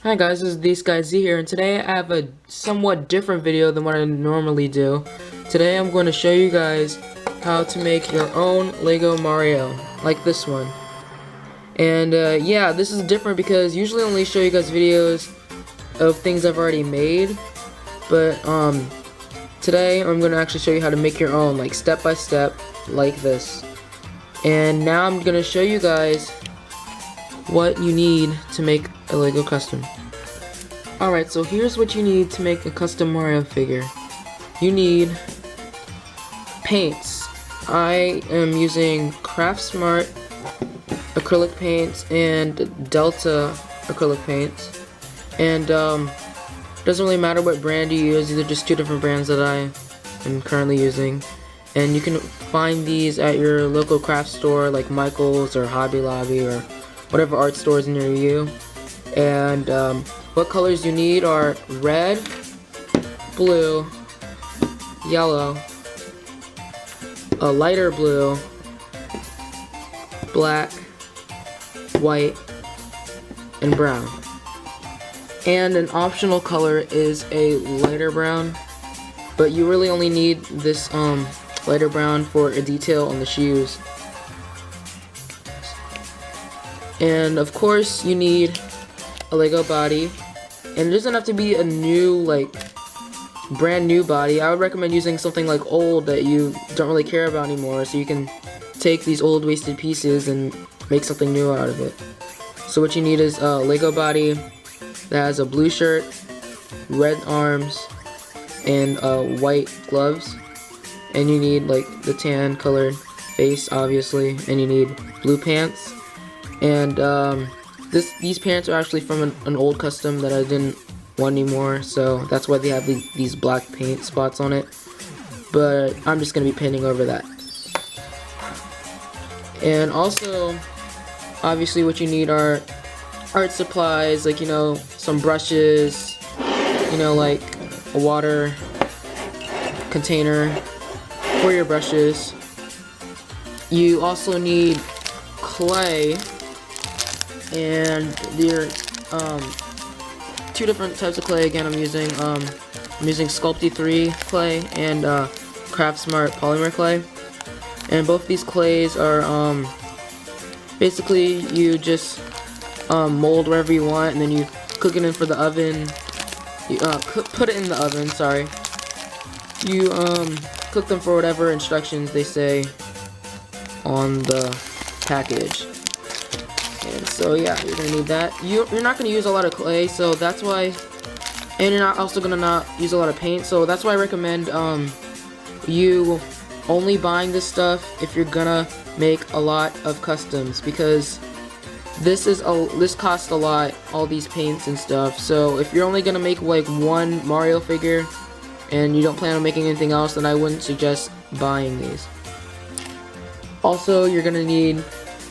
Hi guys, this is These Guys Z here, and today I have a somewhat different video than what I normally do. Today I'm going to show you guys how to make your own LEGO Mario, like this one. And yeah, this is different because usually I only show you guys videos of things I've already made, but today I'm going to actually show you how to make your own, like step by step, like this. And now I'm going to show you guys what you need to make a LEGO custom. Alright, so here's what you need to make a custom Mario figure. You need paints. I am using Craft Smart acrylic paints and Delta acrylic paints. And doesn't really matter what brand you use, these are just two different brands that I am currently using. And you can find these at your local craft store like Michael's or Hobby Lobby or whatever art stores near you. And what colors you need are red, blue, yellow, a lighter blue, black, white, and brown. And an optional color is a lighter brown, but you really only need this lighter brown for a detail on the shoes. And of course you need a LEGO body, and it doesn't have to be a new, like, brand new body. I would recommend using something like old that you don't really care about anymore, so you can take these old wasted pieces and make something new out of it. So what you need is a LEGO body that has a blue shirt, red arms, and white gloves. And you need like the tan colored face, obviously, and you need blue pants. And these pants are actually from an old custom that I didn't want anymore, so that's why they have these black paint spots on it. But I'm just gonna be painting over that. And also, obviously, what you need are art supplies, like, you know, some brushes, you know, like a water container for your brushes. You also need clay, and there are two different types of clay. Again, I'm using Sculpey 3 clay and Craft Smart Polymer Clay. And both these clays are basically you just mold wherever you want, and then you cook it in for the oven. You put it in the oven. Sorry. You cook them for whatever instructions they say on the package. And so yeah, you're gonna need that. You're not gonna use a lot of clay, so that's why, and you're not also gonna not use a lot of paint, so that's why I recommend you only buying this stuff if you're gonna make a lot of customs, because this costs a lot, all these paints and stuff. So if you're only gonna make like one Mario figure and you don't plan on making anything else, then I wouldn't suggest buying these. Also, you're gonna need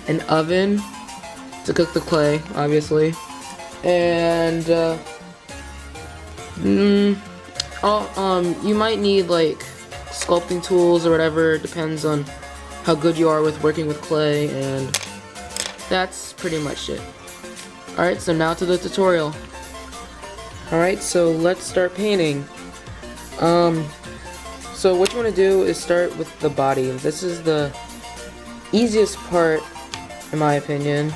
an oven to cook the clay, obviously, and you might need like sculpting tools or whatever. It depends on how good you are with working with clay, and that's pretty much it. Alright, so now to the tutorial. Alright, so let's start painting. So what you want to do is start with the body. This is the easiest part, in my opinion.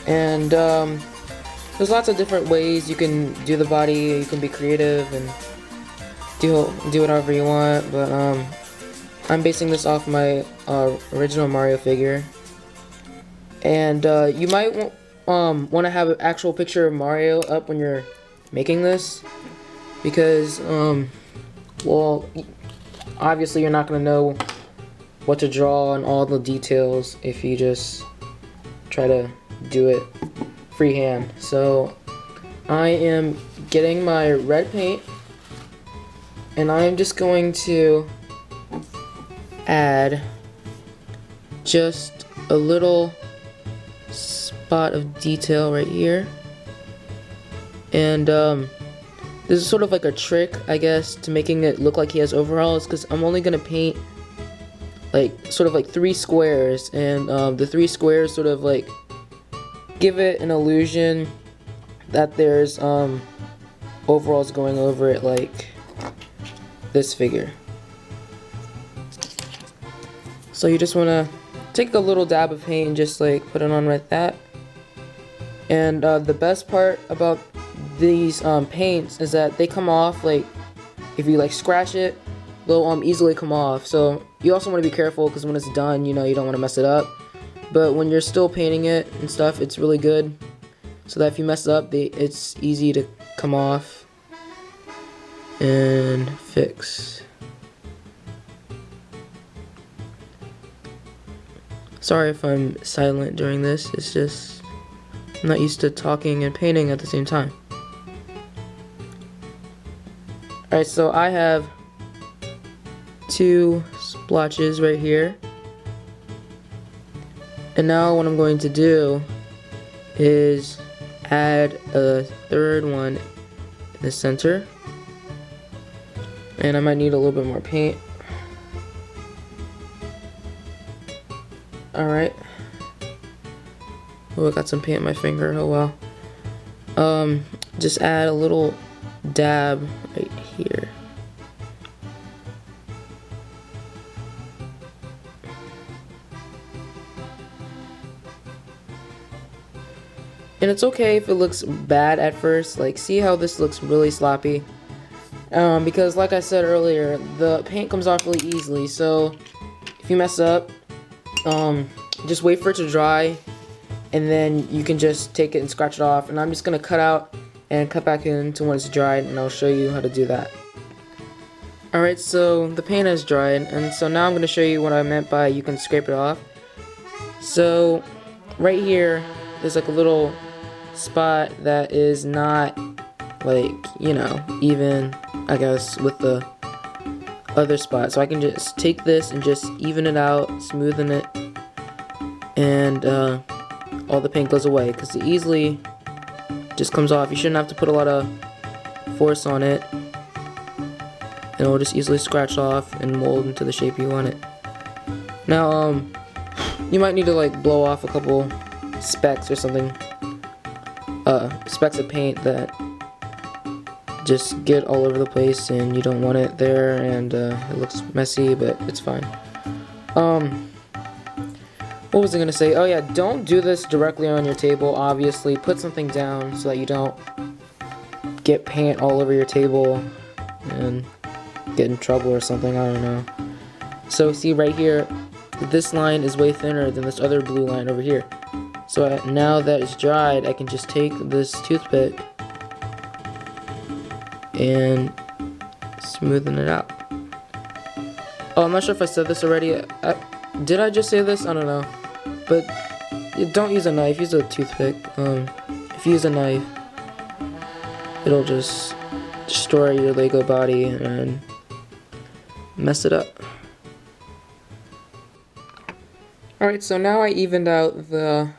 And there's lots of different ways you can do the body. You can be creative and do whatever you want, but I'm basing this off my original Mario figure. And you might want to have an actual picture of Mario up when you're making this, because well, obviously you're not going to know what to draw and all the details if you just try to do it freehand. So I am getting my red paint, and I am just going to add just a little spot of detail right here. And this is sort of like a trick, I guess, to making it look like he has overalls, because I'm only gonna paint like sort of like 3 squares, and the 3 squares sort of like give it an illusion that there's overalls going over it like this figure. So you just want to take a little dab of paint and just like put it on like that. And the best part about these paints is that they come off, like if you like scratch it, they'll easily come off. So you also want to be careful because when it's done, you know, you don't want to mess it up. But when you're still painting it and stuff, it's really good so that if you mess it up, it's easy to come off and fix. Sorry if I'm silent during this, it's just I'm not used to talking and painting at the same time. Alright, so I have 2 splotches right here. And now what I'm going to do is add a 3rd one in the center. And I might need a little bit more paint. Alright. Oh, I got some paint on my finger, oh well. Just add a little dab right here. And it's okay if it looks bad at first. Like, see how this looks really sloppy? Because like I said earlier, the paint comes off really easily. So if you mess up, just wait for it to dry, and then you can just take it and scratch it off. And I'm just gonna cut out and cut back into when it's dried, and I'll show you how to do that. Alright, so the paint has dried, and so now I'm gonna show you what I meant by you can scrape it off. So right here, there's like a little spot that is not, like, you know, even, I guess, with the other spot. So I can just take this and just even it out, smoothen it, and all the paint goes away because it easily just comes off. You shouldn't have to put a lot of force on it, and it will just easily scratch off and mold into the shape you want it. Now you might need to like blow off a couple specks or something, specks of paint that just get all over the place and you don't want it there, and it looks messy, but it's fine. What was I gonna say? Oh yeah, don't do this directly on your table, obviously. Put something down so that you don't get paint all over your table and get in trouble or something, I don't know. So see right here, this line is way thinner than this other blue line over here. So now that it's dried, I can just take this toothpick and smoothen it out. Oh, I'm not sure if I said this already. Did I just say this? I don't know. But don't use a knife, use a toothpick. If you use a knife, it'll just destroy your Lego body and mess it up. Alright, so now I evened out the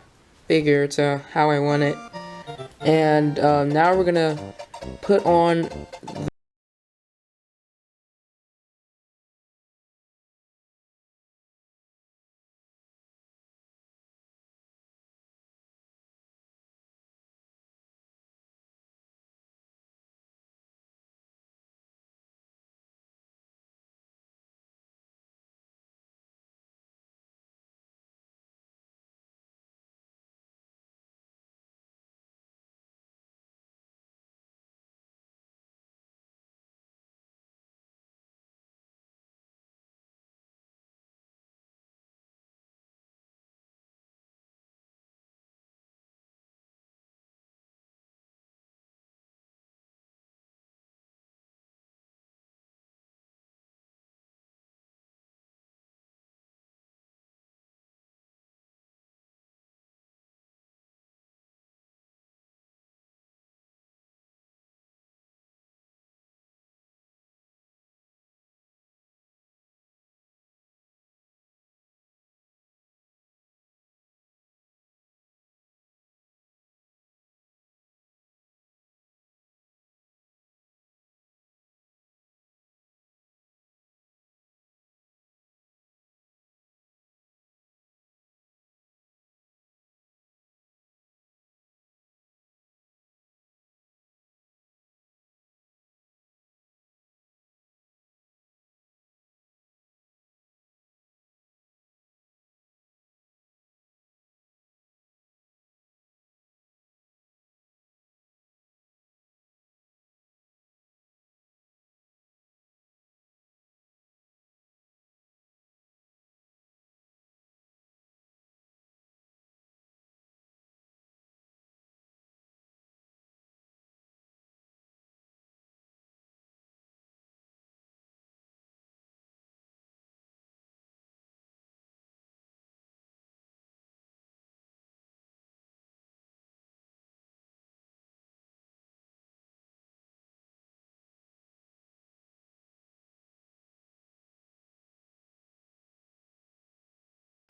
figure to how I want it. And now we're gonna put on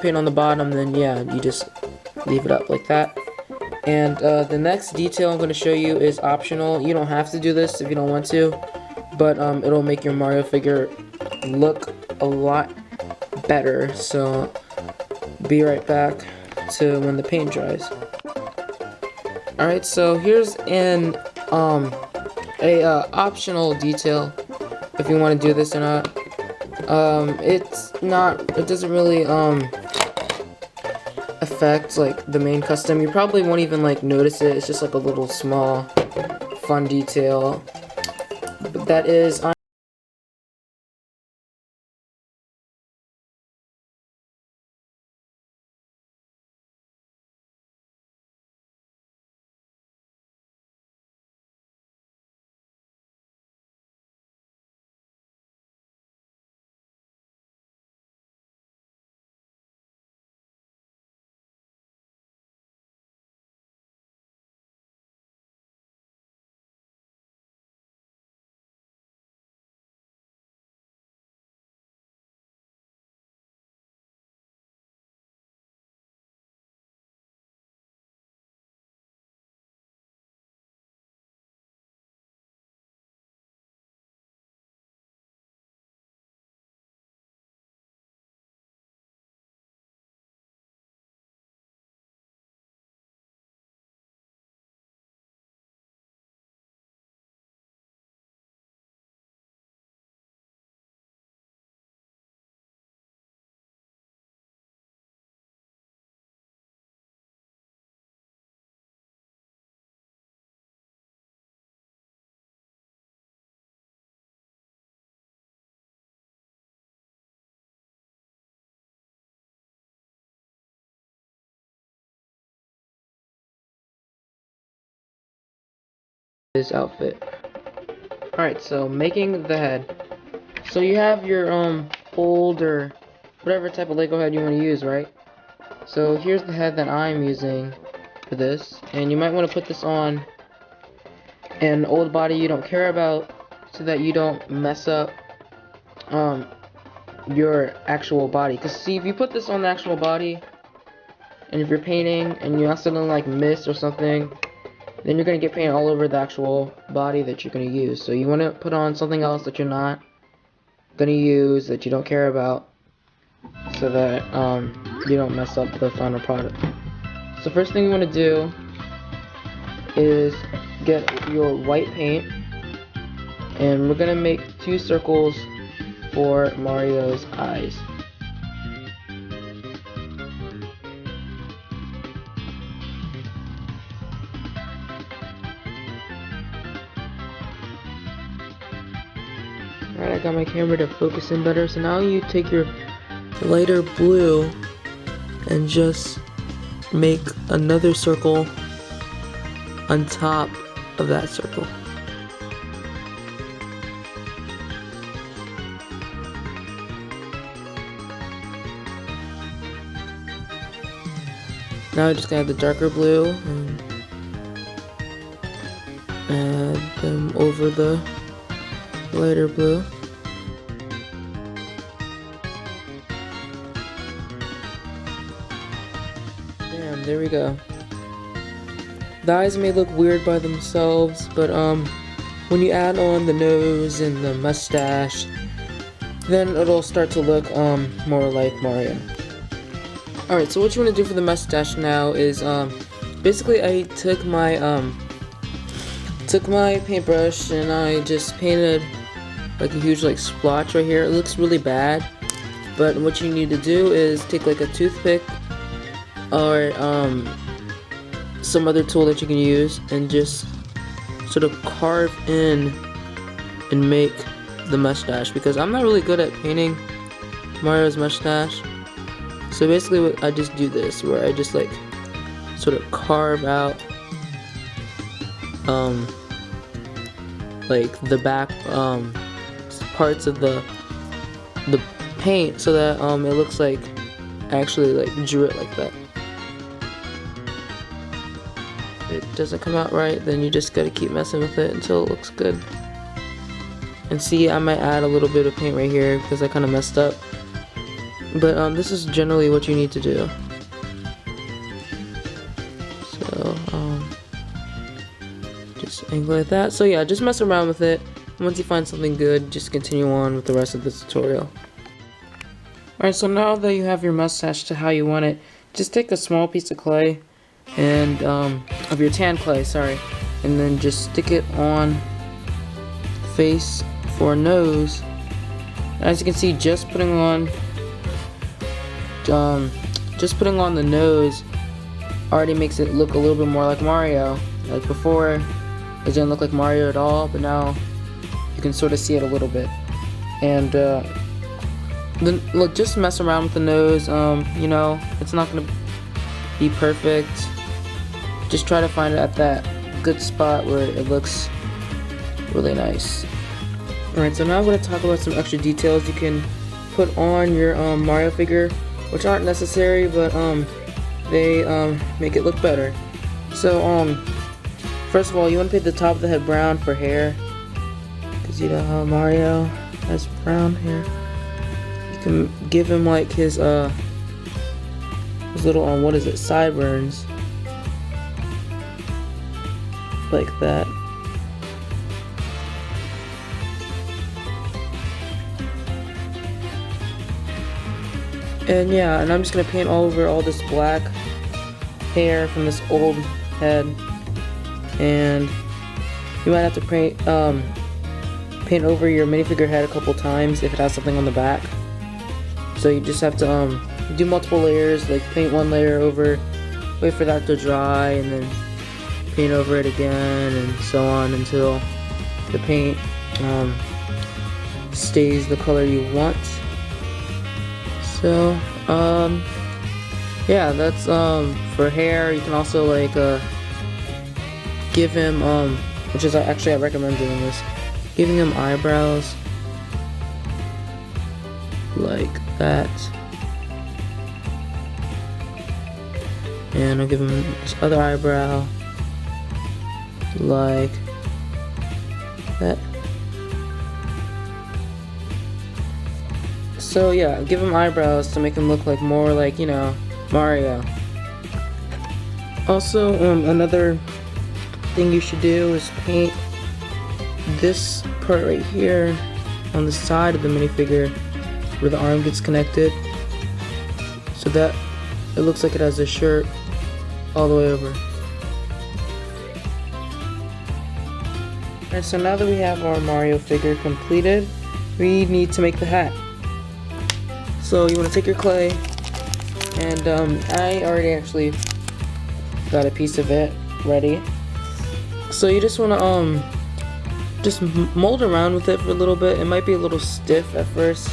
paint on the bottom, then yeah, you just leave it up like that. And the next detail I'm going to show you is optional. You don't have to do this if you don't want to, but it'll make your Mario figure look a lot better. So be right back to when the paint dries. Alright, so here's an optional detail if you want to do this or not. It doesn't really affect like the main custom. You probably won't even like notice it. It's just like a little small fun detail. But that is his outfit. Alright, so making the head. So you have your old or whatever type of Lego head you want to use, right? So here's the head that I'm using for this, and you might want to put this on an old body you don't care about so that you don't mess up your actual body. Because see, if you put this on the actual body and if you're painting and you accidentally like miss or something, then you're gonna get paint all over the actual body that you're gonna use. So you want to put on something else that you're not gonna use, that you don't care about, so that you don't mess up the final product. So first thing you want to do is get your white paint, and we're gonna make 2 circles for Mario's eyes. Alright, I got my camera to focus in better. So now you take your lighter blue and just make another circle on top of that circle. Now I'm just gonna add the darker blue and add them over the lighter blue. Damn, there we go. The eyes may look weird by themselves, but when you add on the nose and the mustache, then it'll start to look more like Mario. Alright, so what you want to do for the mustache now is basically I took my paintbrush and I just painted like a huge like splotch right here. It looks really bad, but what you need to do is take like a toothpick or some other tool that you can use and just sort of carve in and make the mustache, because I'm not really good at painting Mario's mustache. So basically I just do this, where I just like sort of carve out like the back parts of the paint, so that it looks like I actually like drew it like that. If it doesn't come out right, then you just gotta keep messing with it until it looks good. And see, I might add a little bit of paint right here because I kind of messed up. But this is generally what you need to do. So just angle like that. So yeah, just mess around with it. Once you find something good, just continue on with the rest of the tutorial. Alright, so now that you have your mustache to how you want it, just take a small piece of clay and of your tan clay, sorry, and then just stick it on the face for a nose. As you can see, just putting on the nose already makes it look a little bit more like Mario. Like before, it didn't look like Mario at all, but now you can sort of see it a little bit. And then look, just mess around with the nose. You know, it's not gonna be perfect. Just try to find it at that good spot where it looks really nice. Alright, so now I'm gonna talk about some extra details you can put on your Mario figure, which aren't necessary, but they make it look better. So first of all, you want to paint the top of the head brown for hair, because you know how Mario has brown hair. You can give him like his little what is it, sideburns, like that. And yeah, and I'm just gonna paint all over all this black hair from this old head, and you might have to paint over your minifigure head a couple times if it has something on the back. So you just have to do multiple layers, like paint one layer over, wait for that to dry, and then paint over it again, and so on until the paint stays the color you want. So yeah, that's for hair. You can also like give him which is actually I recommend doing this, giving him eyebrows like that, and I'll give him this other eyebrow like that. So yeah, give him eyebrows to make him look like more like, you know, Mario. Also, another thing you should do is paint this part right here on the side of the minifigure where the arm gets connected, so that it looks like it has a shirt all the way over. And so now that we have our Mario figure completed, we need to make the hat. So you want to take your clay, and I already actually got a piece of it ready. So you just want to just mold around with it for a little bit. It might be a little stiff at first,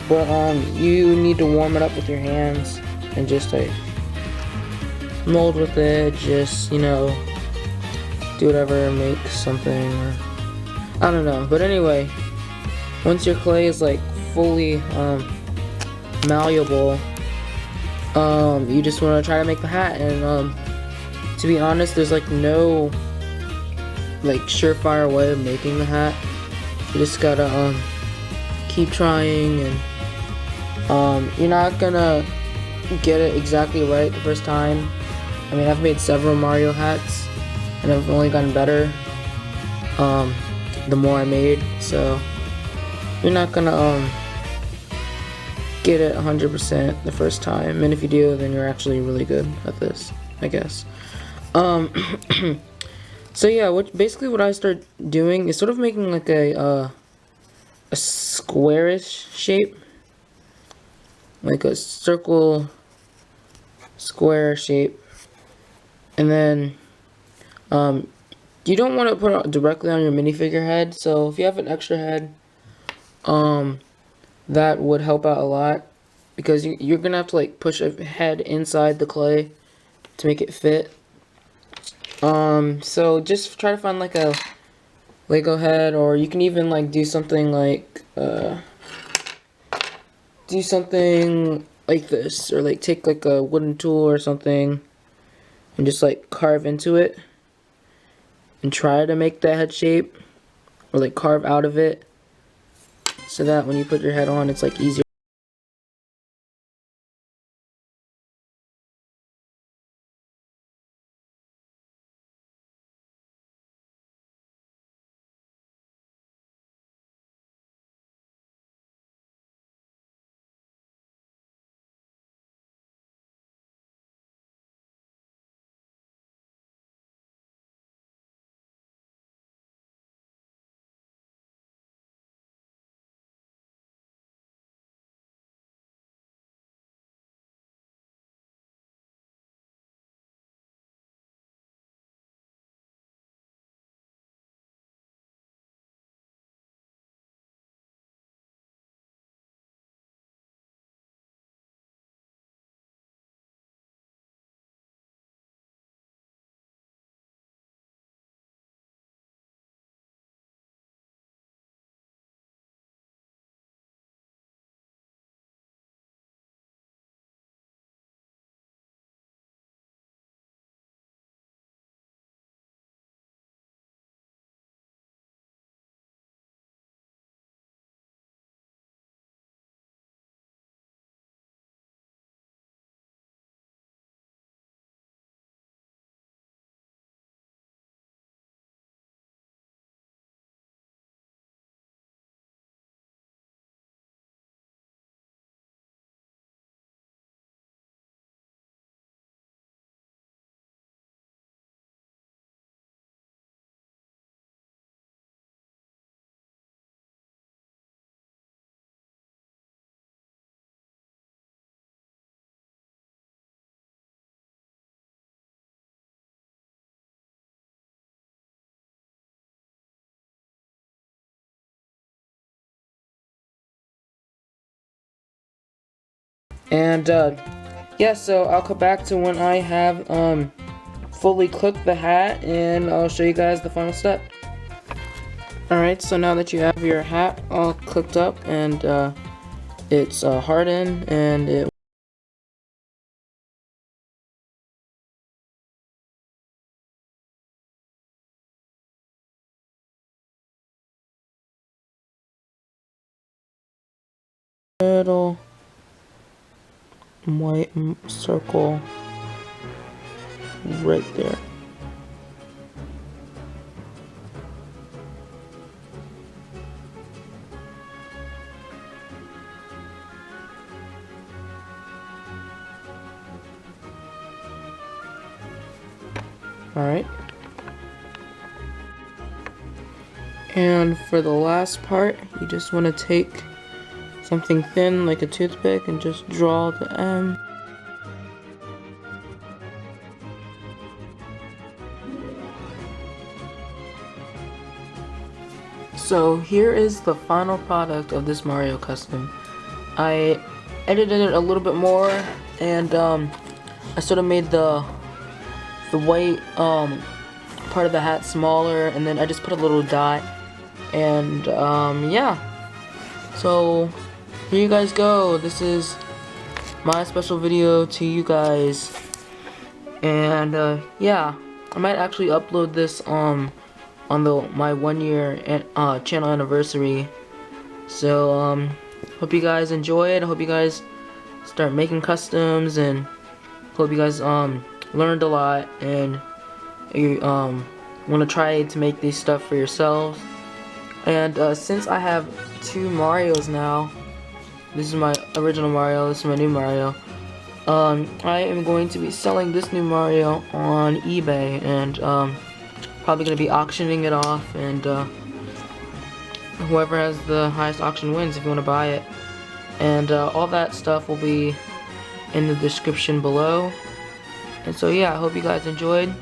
but you need to warm it up with your hands and just like mold with it. Just, you know, do whatever, make something, or I don't know. But anyway, once your clay is like fully malleable, you just want to try to make the hat. And to be honest, there's like no like surefire way of making the hat. You just gotta keep trying, and you're not gonna get it exactly right the first time. I mean, I've made several Mario hats and I've only gotten better the more I made, so you're not gonna get it 100% the first time, and if you do, then you're actually really good at this, I guess. So yeah, basically what I start doing is sort of making like a squarish shape, like a circle square shape, and then you don't want to put it directly on your minifigure head. So if you have an extra head, that would help out a lot, because you're gonna have to like push a head inside the clay to make it fit. So just try to find like a Lego head, or you can even like do something like this, or like take like a wooden tool or something and just like carve into it and try to make that head shape, or like carve out of it, so that when you put your head on, it's like easier. And yeah, so I'll come back to when I have fully cooked the hat, and I'll show you guys the final step. Alright, so now that you have your hat all cooked up and it's hardened and it little white circle right there. Alright. And for the last part, you just want to take something thin like a toothpick and just draw the M. So here is the final product of this Mario custom. I edited it a little bit more, and I sort of made the white part of the hat smaller, and then I just put a little dot, and yeah. So here you guys go. This is my special video to you guys, and yeah, I might actually upload this on my 1 year channel anniversary. So hope you guys enjoy it. I hope you guys start making customs, and hope you guys learned a lot, and you want to try to make these stuff for yourselves. And since I have 2 Marios now, this is my original Mario, this is my new Mario, I am going to be selling this new Mario on eBay, and probably going to be auctioning it off, and whoever has the highest auction wins if you want to buy it. And all that stuff will be in the description below. And so yeah, I hope you guys enjoyed.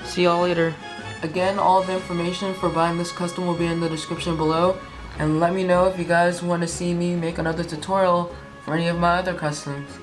See y'all later. Again, all the information for buying this custom will be in the description below. And let me know if you guys want to see me make another tutorial for any of my other customs.